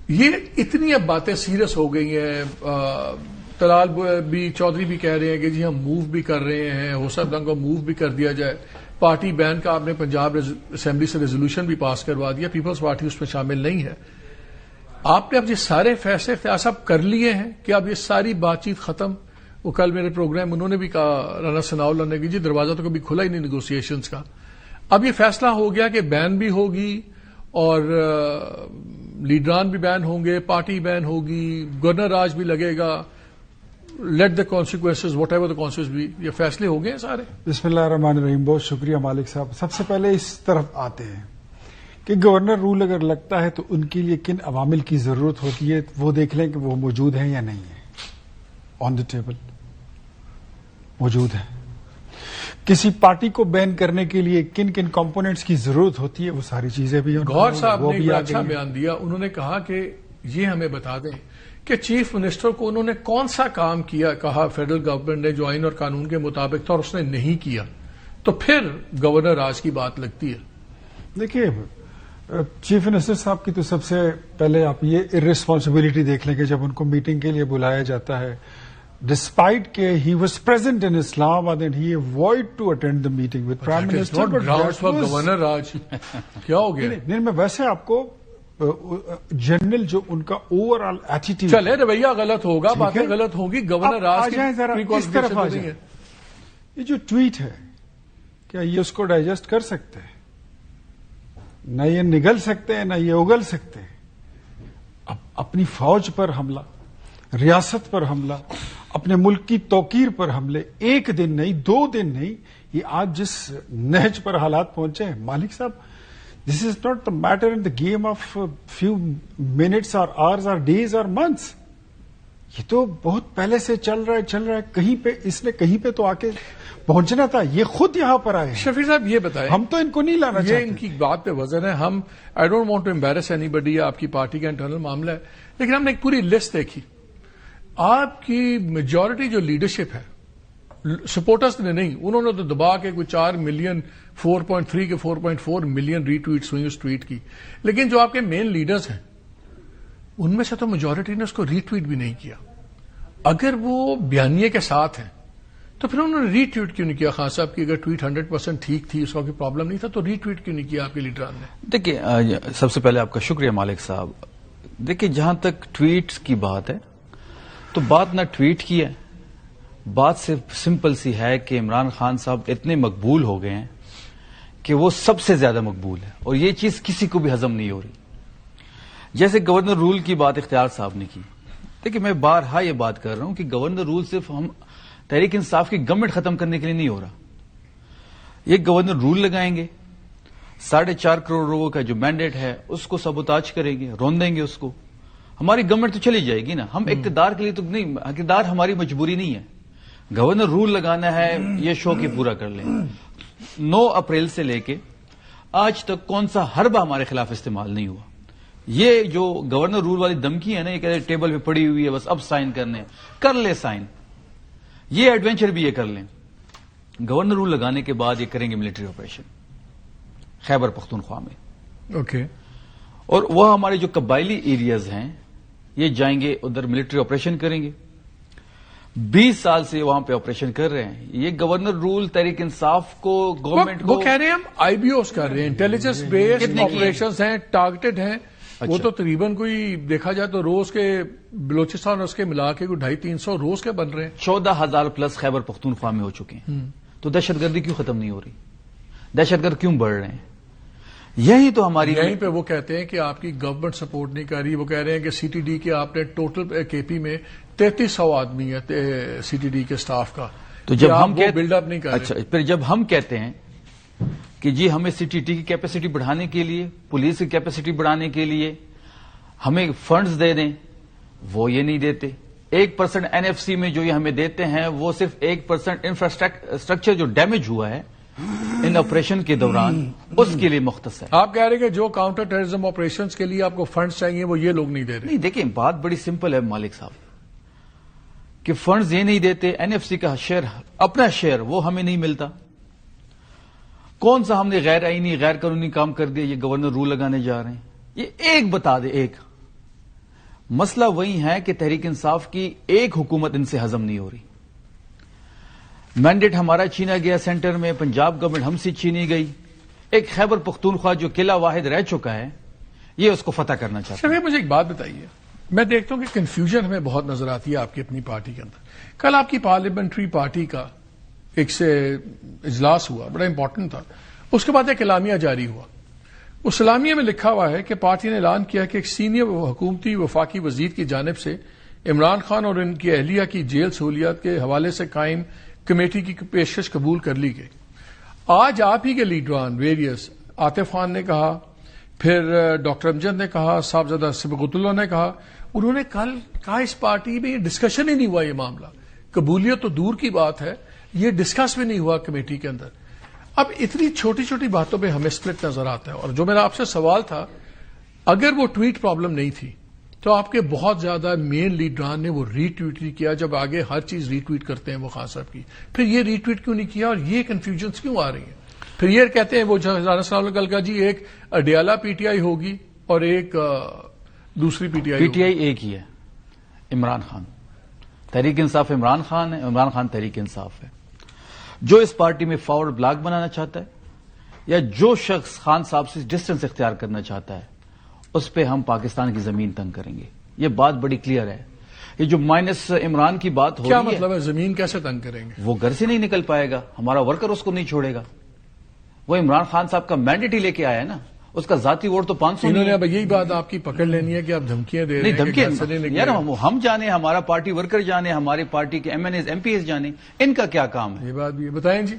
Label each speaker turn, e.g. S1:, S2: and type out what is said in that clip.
S1: یہ اتنی اب باتیں سیریس ہو گئی ہیں. طلال بھی چودھری بھی کہہ رہے ہیں کہ جی ہم موو بھی کر رہے ہیں, ہو سکتا ہے کو موو بھی کر دیا جائے. پارٹی بین کا آپ نے پنجاب اسمبلی سے ریزولوشن بھی پاس کروا دیا, پیپلز پارٹی اس میں شامل نہیں ہے. آپ نے اب یہ سارے فیصلے فیصب کر لیے ہیں کہ اب یہ ساری بات چیت ختم. وہ کل میرے پروگرام انہوں نے بھی کہا, رانا ثناء اللہ نے کہ جی دروازہ تو کبھی کھلا ہی نہیں نیگوسیشنز کا. اب یہ فیصلہ ہو گیا کہ بین بھی ہوگی اور لیڈران بھی بین ہوں گے, پارٹی بین ہوگی, گورنر راج بھی لگے گا. Let the consequences whatever the consequences بھی, یہ فیصلے ہو گئے ہیں سارے.
S2: بسم اللہ الرحمن الرحیم. بہت شکریہ مالک صاحب. سب سے پہلے اس طرف آتے ہیں کہ گورنر رول اگر لگتا ہے تو ان کے لیے کن عوامل کی ضرورت ہوتی ہے, وہ دیکھ لیں کہ وہ موجود ہیں یا نہیں ہیں. آن دا ٹیبل موجود ہیں. کسی پارٹی کو بین کرنے کے لیے کن کن کمپوننٹس کی ضرورت ہوتی ہے, وہ ساری چیزیں بھی.
S1: گور صاحب نے ایک اچھا بیان دیا. انہوں نے کہا کہ یہ ہمیں بتا دیں کہ چیف منسٹر کو انہوں نے کون سا کام کیا, کہا فیڈرل گورنمنٹ نے جو آئین اور قانون کے مطابق تھا اور اس نے نہیں کیا, تو پھر گورنر راج کی بات لگتی ہے.
S2: دیکھیے چیف منسٹر صاحب کی تو سب سے پہلے آپ یہ ارسپانسبلٹی دیکھ لیں کہ جب ان کو میٹنگ کے لیے بلایا جاتا ہے, ڈسپائٹ کہ he was present in Islamabad and he avoid to attend the meeting with prime minister.
S1: Governor raj کیا ہو گیا؟
S2: نہیں, میں ویسے آپ کو جنرل جو ان کا اوور آل ایٹیٹیوڈ,
S1: چلے رویہ غلط ہوگا, باتیں غلط ہوگی, گورنر راج
S2: اس طرف آ جائیں. یہ جو ٹویٹ ہے کیا یہ اس کو ڈائجسٹ کر سکتے ہیں؟ نہ یہ نگل سکتے ہیں, نہ یہ اگل سکتے ہیں. اپنی فوج پر حملہ, ریاست پر حملہ, اپنے ملک کی توقیر پر حملے, ایک دن نہیں 2 دن نہیں, یہ آج جس نہج پر حالات پہنچے ہیں Malik Sahib, this is not the matter in the game of few minutes اور آورز اور ڈیز اور منتھس. یہ تو بہت پہلے سے چل رہا ہے. کہیں پہ اس نے کہیں پہ تو آ کے پہنچنا تھا, یہ خود یہاں پر آئے.
S1: شفیع صاحب یہ بتائیں,
S2: ہم تو ان کو نہیں لانا چاہتے.
S1: یہ ان کی بات پہ وزن ہے. ہم I don't want to embarrass اینی بڈی, آپ کی پارٹی کا انٹرنل معاملہ ہے, لیکن ہم نے ایک پوری لسٹ دیکھی. آپ کی میجورٹی جو لیڈرشپ ہے, سپورٹرز نے نہیں, انہوں نے تو دبا کے کوئی 4 ملین 4.3 کے 4.4 ملین ری ٹویٹس ہوئی اس ٹویٹ کی. لیکن جو آپ کے مین لیڈرز ہیں ان میں سے تو میجورٹی نے اس کو ری ٹویٹ بھی نہیں کیا. اگر وہ بیانیے کے ساتھ ہیں تو پھر انہوں نے ری ٹویٹ کیوں نہیں کیا؟ خان صاحب کی اگر ٹویٹ 100% ٹھیک تھی, اس کا کوئی پرابلم نہیں تھا, تو ری ٹویٹ کیوں نہیں کیا آپ کے لیڈران نے؟
S3: دیکھیے سب سے پہلے آپ کا شکریہ مالک صاحب. دیکھیے جہاں تک ٹویٹس کی بات ہے تو بات نہ ٹویٹ کی ہے, بات صرف سمپل سی ہے کہ عمران خان صاحب اتنے مقبول ہو گئے ہیں کہ وہ سب سے زیادہ مقبول ہے, اور یہ چیز کسی کو بھی ہضم نہیں ہو رہی. جیسے گورنر رول کی بات اختیار صاحب نے کی, دیکھیے میں بارہا یہ بات کر رہا ہوں کہ گورنر رول صرف ہم تحریک انصاف کی گورنمنٹ ختم کرنے کے لیے نہیں ہو رہا. یہ گورنر رول لگائیں گے, 4.5 کروڑ لوگوں کا جو مینڈیٹ ہے اس کو سبوتاج کریں گے, رون دیں گے اس کو. ہماری گورنمنٹ تو چلی جائے گی نا, ہم اقتدار کے لیے تو نہیں, اقتدار ہماری مجبوری نہیں ہے. گورنر رول لگانا ہے, یہ شوق ہی پورا کر لیں. 9 اپریل سے لے کے آج تک کون سا حربہ ہمارے خلاف استعمال نہیں ہوا. یہ جو گورنر رول والی دھمکی ہے نا, یہ کہتے ٹیبل پہ پڑی ہوئی ہے, بس اب سائن کرنے, کر لے سائن. یہ ایڈونچر بھی یہ کر لیں. گورنر رول لگانے کے بعد یہ کریں گے ملٹری آپریشن خیبر پختونخوا میں.
S1: اوکے.
S3: اور وہ ہمارے جو قبائلی ایریاز ہیں یہ جائیں گے ادھر, ملٹری آپریشن کریں گے. 20 سال سے وہاں پہ آپریشن کر رہے ہیں. یہ گورنر رول تحریک انصاف کو, گورنمنٹ کو,
S1: وہ کہہ رہے ہیں ہم آئی بی اوز کر رہے ہیں, انٹیلیجنس بیسڈ آپریشنز ہیں, ٹارگیٹڈ ہیں. وہ تو تقریباً کوئی دیکھا جائے تو روز کے بلوچستان اس کے ملا کے کوئی 250-300 روز کے بن رہے ہیں.
S3: 14,000 پلس خیبر پختونخوا میں ہو چکے ہیں. تو دہشت گردی کیوں ختم نہیں ہو رہی؟ دہشت گرد کیوں بڑھ رہے ہیں؟ یہی تو ہماری,
S1: یہیں پہ وہ کہتے ہیں کہ آپ کی گورنمنٹ سپورٹ نہیں کر رہی. وہ کہہ رہے ہیں کہ سی ٹی ڈی کے آپ نے ٹوٹل کے پی میں 3300 آدمی ہے سی ٹی ڈی کے سٹاف کا,
S3: تو جب ہم
S1: بلڈ اپ نہیں کر رہے.
S3: اچھا, پھر جب ہم کہتے ہیں کہ جی ہمیں سی ٹی ڈی کی کیپیسٹی بڑھانے کے لیے, پولیس کی کیپیسٹی بڑھانے کے لیے ہمیں فنڈز دے دیں, وہ یہ نہیں دیتے. 1% NFC میں جو یہ ہمیں دیتے ہیں وہ صرف 1% انفراسٹرکچر جو ڈیمیج ہوا ہے ان آپریشن کے دوران اس کے لیے مختص ہے.
S1: آپ کہہ رہے ہیں کہ جو کاؤنٹر ٹیررزم آپریشنز کے لیے آپ کو فنڈز چاہیے وہ یہ لوگ نہیں دے رہے.
S3: نہیں, دیکھیں بات بڑی سمپل ہے مالک صاحب, کہ فنڈز یہ نہیں دیتے, NFC کا شیئر, اپنا شیئر وہ ہمیں نہیں ملتا. کون سا ہم نے غیر آئینی غیر قانونی کام کر دیا یہ گورنر رول لگانے جا رہے ہیں؟ یہ ایک بتا دے, ایک مسئلہ وہی ہے کہ تحریک انصاف کی ایک حکومت ان سے ہضم نہیں ہو رہی. مینڈیٹ ہمارا چھینا گیا سینٹر میں, پنجاب گورنمنٹ ہم سے چھینی گئی. ایک خیبر پختونخوا جو قلعہ واحد رہ چکا ہے, یہ اس کو فتح کرنا چاہتا ہے.
S1: چلیے مجھے ایک بات بتائیے, میں دیکھتا ہوں کہ کنفیوژن ہمیں بہت نظر آتی ہے آپ کی اپنی پارٹی کے اندر. کل آپ کی پارلیمنٹری پارٹی کا ایک سے اجلاس ہوا, بڑا امپورٹنٹ تھا. اس کے بعد ایک اعلامیہ جاری ہوا. اس اعلامیہ میں لکھا ہوا ہے کہ پارٹی نے اعلان کیا کہ ایک سینئر حکومتی وفاقی وزیر کی جانب سے عمران خان اور ان کی اہلیہ کی جیل سہولیات کے حوالے سے قائم کمیٹی کی پیشکش قبول کر لی گئی. آج آپ ہی کے لیڈران ویریس, عاطف خان نے کہا, پھر ڈاکٹر امجد نے کہا, صاحبزادہ صبغت اللہ نے کہا, انہوں نے کل کہا اس پارٹی میں یہ ڈسکشن ہی نہیں ہوا. یہ معاملہ قبولیت تو دور کی بات ہے, یہ ڈسکس بھی نہیں ہوا کمیٹی کے اندر. اب اتنی چھوٹی چھوٹی باتوں پہ ہمیں سپلٹ نظر آتا ہے. اور جو میرا آپ سے سوال تھا, اگر وہ ٹویٹ پرابلم نہیں تھی تو آپ کے بہت زیادہ مین لیڈران نے وہ ری ٹویٹ نہیں کیا, جب آگے ہر چیز ری ٹویٹ کرتے ہیں وہ خان صاحب کی. پھر یہ ری ٹویٹ کیوں نہیں کیا, اور یہ کنفیوژنس کیوں آ رہی ہیں؟ پھر یہ کہتے ہیں وہ رانا صاحب نے کل کہا جی ایک اڈیالہ پی ٹی آئی ہوگی اور ایک دوسری P T I.
S3: P T I ایک ہی ہے, عمران خان. تحریک انصاف عمران خان ہے, عمران خان تحریک انصاف ہے. جو اس پارٹی میں فارورڈ بلاک بنانا چاہتا ہے یا جو شخص خان صاحب سے ڈسٹینس اختیار کرنا چاہتا ہے, اس پہ ہم پاکستان کی زمین تنگ کریں گے. یہ بات بڑی کلیئر ہے. یہ جو مائنس عمران کی بات ہو رہی ہے,
S1: کیا مطلب ہے زمین کیسے تنگ کریں گے؟
S3: وہ گھر سے نہیں نکل پائے گا, ہمارا ورکر اس کو نہیں چھوڑے گا. وہ عمران خان صاحب کا مینڈیٹ ہی لے کے آیا ہے نا, اس کا ذاتی ووٹ تو 500.
S1: انہوں نے اب یہی بات آپ کی پکڑ لینی ہے کہ آپ دھمکیاں دے رہے ہیں.
S3: نہیں دھمکی یار, ہم جانے, ہمارا پارٹی ورکر جانے, ہمارے پارٹی کے MNAs MPs جانے, ان کا کیا کام ہے؟
S1: یہ بات بھی بتائیں جی.